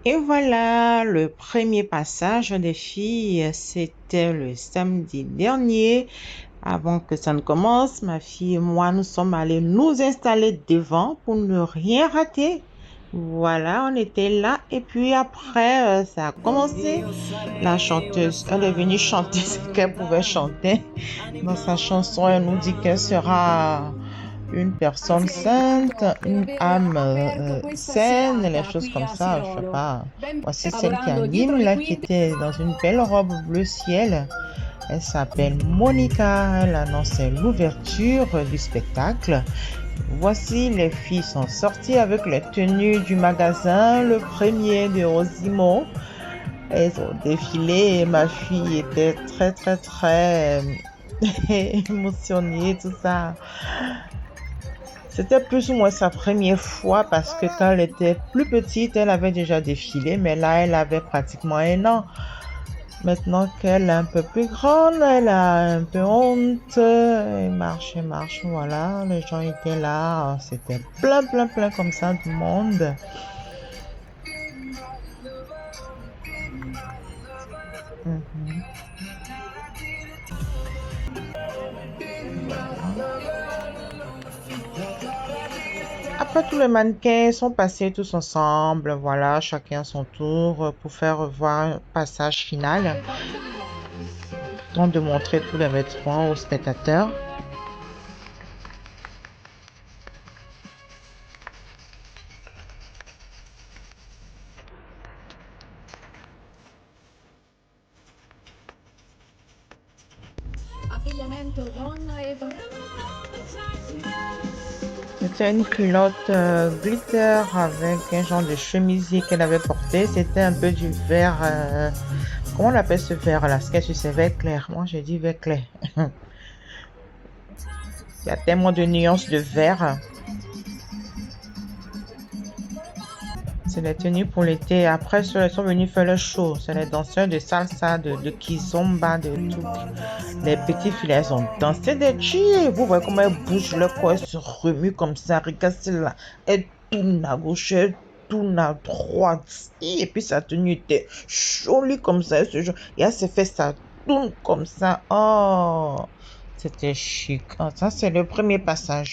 Et voilà, le premier passage des filles, c'était le samedi dernier. Avant que ça ne commence, ma fille et moi, nous sommes allés nous installer devant pour ne rien rater. Voilà, on était là et puis après, ça a commencé. La chanteuse, elle est venue chanter ce qu'elle pouvait chanter. Dans sa chanson, elle nous dit qu'elle sera une personne sainte, une âme saine, les choses comme ça, je sais pas. Voici celle qui anime là, qui était dans une belle robe bleu ciel. Elle s'appelle Monica. Elle annonçait l'ouverture du spectacle. Voici, les filles sont sorties avec les tenues du magasin, le premier de Osimo. Elles ont défilé et ma fille était très, très, très émotionnée, tout ça. C'était plus ou moins sa première fois parce que quand elle était plus petite, elle avait déjà défilé, mais là, elle avait pratiquement 1 an. Maintenant qu'elle est un peu plus grande, elle a un peu honte. Elle marche, voilà. Les gens étaient là. C'était plein, plein, plein comme ça de monde. Mhm. Voilà. Après, tous les mannequins sont passés tous ensemble. Voilà, chacun à son tour pour faire voir un passage final. Temps de montrer tous les vêtements aux spectateurs. C'était une culotte glitter avec un genre de chemisier qu'elle avait porté. C'était un peu du vert. Comment on appelle ce vert là? Ce qu'elle c'est vert clair. Moi, j'ai dit vert clair. Il y a tellement de nuances de vert. C'est les tenues pour l'été. Après, ceux sont venus faire le show. C'est les danseurs de salsa, de kizomba, de tout. Les petites filles, elles ont dansé des chiens. Vous voyez comment elles bougent leur corps, elles se remuent comme ça. Regarde celle-là. Elle tourne à gauche, elle tourne à droite. Et puis sa tenue était jolie comme ça. Et elle se fait ça tourne comme ça. Oh, c'était chic. Ah, ça, c'est le premier passage.